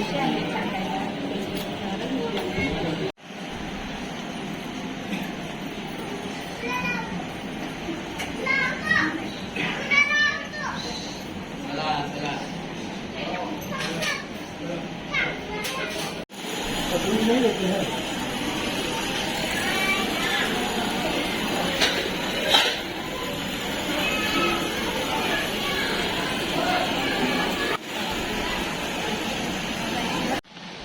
पैसे आहेत टाकायला.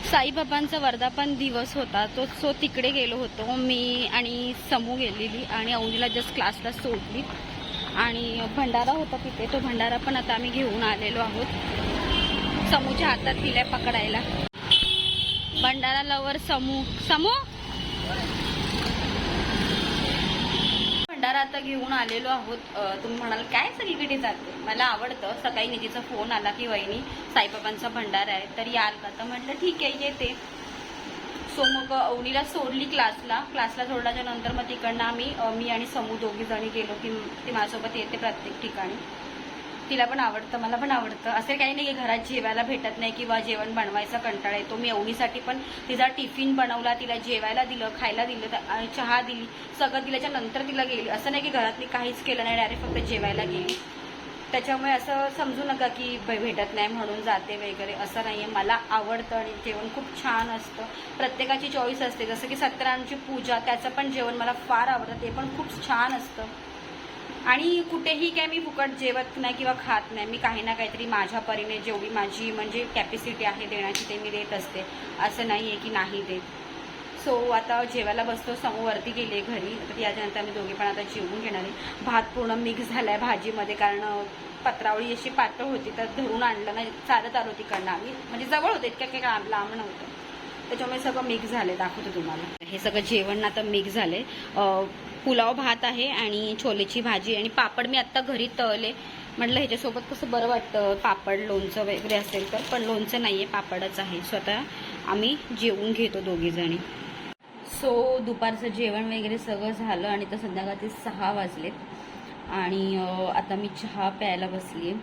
साईबाबांचा वर्धापन दिवस होता सो तिकडे गेलो होतो मी आणि समू गेलेली आणि अवनीला जस्ट क्लासला सोडली आणि भंडारा होता तिथे. तो भंडारा पण आता आम्ही घेऊन आलेलो आहोत. समूच्या हातात दिलाय पकडायला. भंडारा लवर समू भंडारा आता घेऊन आलेलो आहोत. तुम्ही म्हणाल काय सगळीकडे जाते. मला आवडतं. सकाळी निधीचा फोन आला की वहिनी साईबाबांचा भंडारा आहे तर याल का. तर म्हटलं ठीक आहे येते. सो मग अवनीला सोडली क्लासला सोडल्याच्या नंतर मग तिकडनं मी आणि समू दोघी जणी गेलो की ती माझ्यासोबत येते प्रत्येक ठिकाणी. तिला पण आवडतं मला पण आवडतं. असं काही नाही की घरात जेवायला भेटत नाही किंवा जेवण बनवायचा कंटाळा येतो. मी अवनीसाठी पण तिचा टिफिन बनवला, तिला जेवायला दिलं, खायला दिलं, चहा दिली, सगळं दिल्याच्या नंतर तिला गेली. असं नाही की घरातली काहीच केलं नाही, डायरेक्ट फक्त जेवायला गेली. त्याच्यामुळे असं समजू नका की भेटत नाही म्हणून जाते वगैरे, असं नाही आहे. मला आवडतं आणि जेवण खूप छान असतं. प्रत्येकाची चॉईस असते. जसं की सत्यनारायणची पूजा त्याचं पण जेवण मला फार आवडतं, ते पण खूप छान असतं. आणि कुठेही काय मी फुकट जेवत नाही किंवा खात नाही. मी काही ना काहीतरी माझ्या परीने जेवढी माझी म्हणजे कॅपॅसिटी आहे देण्याची ते मी देत असते. असं नाही आहे की नाही देत. सो आता जेवायला बसतो. समूवरती गेले घरी. तर याच्यानंतर आम्ही दोघे पण आता जेवून घेणार आहे. भात पूर्ण मिक्स झाला आहे भाजीमध्ये, कारण पत्रावळी अशी पातळ होती तर धरून आणलं नाही, चालत आलो तिकडनं आम्ही, म्हणजे जवळ होतं, इतक्या काही लांब नव्हतं. त्याच्यामुळे सगळं मिक्स झालं. दाखवतो तुम्हाला. हे सगळं जेवण आता मिक्स झाले. पुलाव भात आहे आणि छोलेची भाजी आणि पापड मी आत्ता घरी तळले. म्हटलं ह्याच्यासोबत कसं बरं वाटतं, पापड लोणचं वगैरे असेल तर, पण लोणचं नाही आहे, पापडच आहे. स्वतः आम्ही जेवून घेतो दोघी जणी. सो दुपारचं जेवण वगैरे सगळं झालं आणि तर संध्याकाळचे 6 वाजलेत आणि आता मी चहा प्यायला बसली.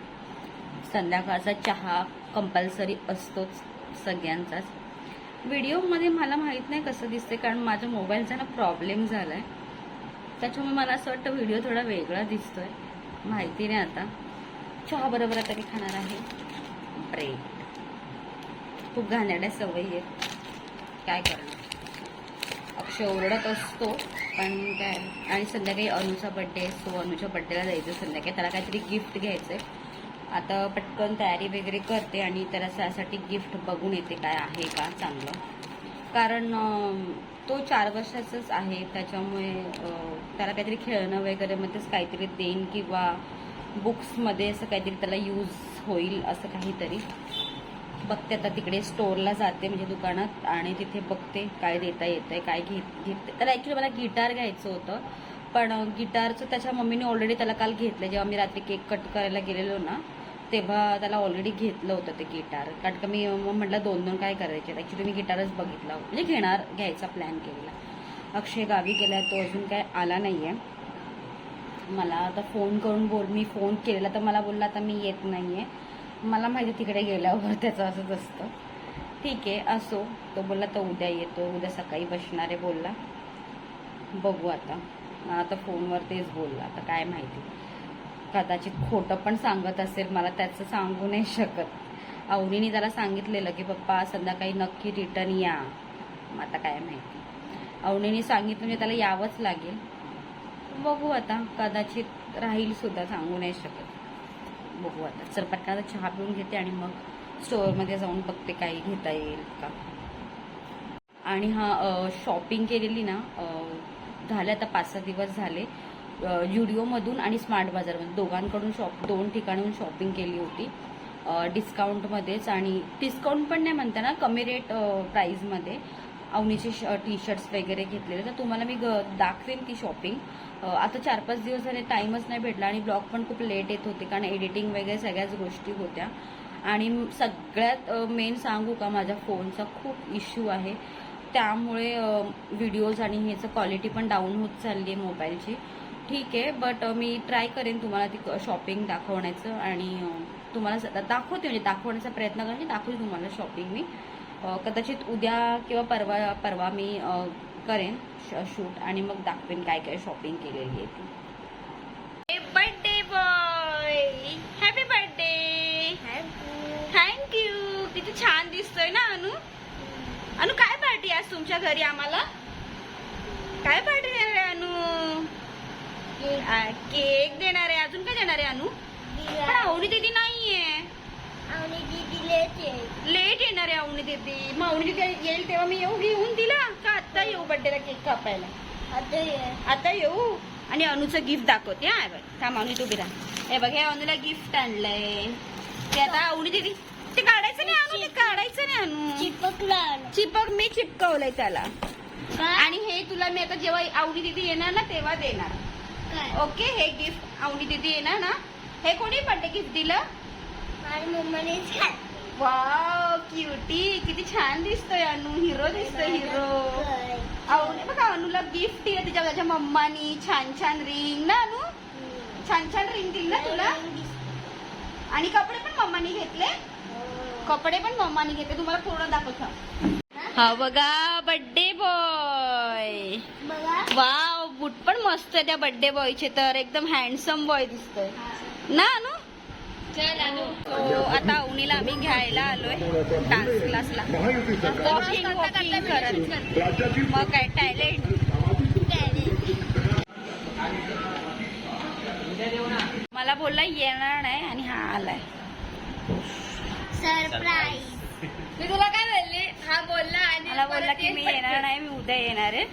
संध्याकाळचा चहा कंपल्सरी असतोच सगळ्यांचाच. व्हिडिओमध्ये मला माहीत नाही कसं दिसते, कारण माझ्या मोबाईलचा ना प्रॉब्लेम झाला आहे. त्याच्यामुळे मला असं वाटतं व्हिडिओ थोडा वेगळा दिसतोय, माहिती नाही. आता चहा बरोबर आता मी खाणार आहे ब्रेड. खूप घाणेरड्या सवयी आहेत, काय करणार. अक्षय ओरडत असतो पण काय. आणि संध्याकाळी अनुचा बड्डे, सो अनुच्या बड्डेला जायचं संध्याकाळी. त्याला काहीतरी गिफ्ट घ्यायचं आहे. आता पटकन तयारी वगैरे करते आणि त्याला त्यासाठी गिफ्ट बघून येते काय आहे का चांगलं, कारण तो 4 वर्षाचाच आहे. त्याच्यामुळे त्याला काहीतरी खेळणं वगैरे मध्येच काहीतरी देईन किंवा बुक्समध्ये असं काहीतरी त्याला यूज होईल असं काहीतरी. बघते आता तिकडे स्टोअरला जाते म्हणजे दुकानात आणि तिथे बघते काय देता येतंय, काय घेते. त्याला ॲक्च्युली मला गिटार घ्यायचं होतं, पण गिटारचं त्याच्या मम्मीने ऑलरेडी त्याला काल घेतलं. जेव्हा मी रात्री केक कट करायला गेलेलो ना तेव्हा त्याला ऑलरेडी घेतलं होतं ते गिटार. कारण का मी म्हटलं 2-2 काय करायचे. ॲक्च्युली मी गिटारच बघितला, म्हणजे घ्यायचा प्लॅन केलेला. अक्षय गावी गेला, तो अजून काय आला नाही आहे. मला आता फोन करून मी फोन केलेला तर मला बोलला आता मी येत नाही आहे. मला माहिती तिकडे गेल्यावर त्याचं असंच असतं. ठीक आहे असो. तो बोलला तर उद्या येतो, उद्या सकाळी बसणार आहे बोलला. बघू आता फोनवर तेच बोलला. आता काय माहिती, कदाचित खोटं पण सांगत असेल, मला त्याचं सांगू नाही शकत. अवनीने त्याला सांगितलेलं की पप्पा संध्याकाळी नक्की रिटर्न या. आता काय माहिती, अवनीने सांगितलं म्हणजे त्याला यावंच लागेल. बघू आता, कदाचित राहील सुद्धा, सांगू नाही शकत. बघू आता. चल पटकन आता चहा पिऊन घेते आणि मग स्टोअरमध्ये जाऊन बघते काही घेता येईल का. आणि शॉपिंग केलेली ना झाले आता 5-6 दिवस झाले. जुडिओमधून आणि स्मार्ट बाजारमध्ये दोघांकडून 2 ठिकाणून शॉपिंग केली होती डिस्काउंटमध्येच. आणि डिस्काउंट पण नाही म्हणता ना, कमी रेट प्राईजमध्ये अवनीचे टी शर्ट्स वगैरे घेतलेले. तर तुम्हाला मी दाखवेन ती शॉपिंग. आता 4-5 दिवस झाले टाईमच नाही भेटला आणि ब्लॉग पण खूप लेट येत होते, कारण एडिटिंग वगैरे सगळ्याच गोष्टी होत्या. आणि सगळ्यात मेन सांगू का, माझ्या फोनचा खूप इश्यू आहे, त्यामुळे व्हिडिओज आणि ह्याचं क्वालिटी पण डाऊन होत चालली आहे मोबाईलची. ठीक आहे, बट मी ट्राय करेन तुम्हाला ती शॉपिंग दाखवण्याचं आणि तुम्हाला दाखवते, म्हणजे दाखवण्याचा प्रयत्न करते, दाखवते तुम्हाला शॉपिंग मी. कदाचित उद्या किंवा परवा मी करेन शूट आणि मग दाखवेन काय काय शॉपिंग केलेली आहे ती. Birthday boy, happy birthday. Thank you. किती छान दिसतोय ना अनु. अनु काय पार्टी आज तुमच्या घरी? आम्हाला काय पार्टी देणार आहे अनु? केक देणार आहे. अजून काय देणार आहे अनु? पण अवनी दीदी नाहीये. लेट येणार आहे अवनी दीदी. मग अवनी दीदी येईल तेव्हा मी येऊ घेऊन तिला का आता येऊ बर्थडेला केक कापायला? आता येऊ. आणि अनुचं गिफ्ट दाखवते. हा बघ, थांब अनु तू बिरा. हे बघ, हे अनुला गिफ्ट आणलंय. ते आता अवनी दीदी ते काढायचं नाही अनु, ते काढायचं नाही अनु. चिपक मी चिपकवलंय त्याला. आणि हे तुला मी आता जेव्हा अवनी दीदी येणार ना तेव्हा देणार. ओके, हे गिफ्ट अवनी दीदी येणार ना. हे कोणी बर्थडे गिफ्ट दिलं? Wow, cutie. किती छान दिसतोय अनु. हिरो दिसतोय, हिरो. अवनी बघा, अनुला गिफ्ट दिलं त्याच्या मम्मानी. छान छान रिंग ना अनु. छान छान रिंग दिली ना तुला. आणि कपडे पण मम्मानी घेतले. कपडे पण मम्मानी घेतले. तुम्हाला पूर्ण दाखवतो. हा बघा, बर्थडे बॉय. वाव, बूट पण मस्त आहे त्या बर्थडे बॉयचे. तर एकदम हँडसम बॉय दिसतोय ना अनु. आता अवनीला आम्ही घ्यायला आलोय डान्स क्लासला. वॉकिंग करत. मग काय टॅलेंट. मला बोलला येणार नाही आणि हा आलाय. सरप्राईज. मी तुला काय बोलले? हा बोलला आणि मला बोलला की मी येणार नाही, मी उद्या येणार आहे.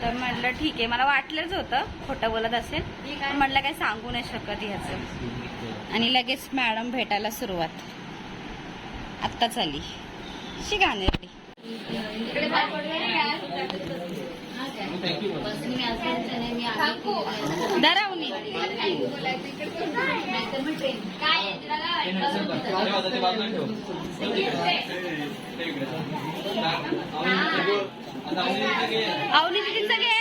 तर म्हटलं ठीक आहे. मला वाटलंच होतं खोटं बोलत असेल, पण म्हटलं काही सांगू नाही शकत ह्याचं. आणि लगेच मॅडम भेटायला सुरुवात. आत्ताच आली. शी घाणेरडी. धरावणी. अवनी तिचं घे.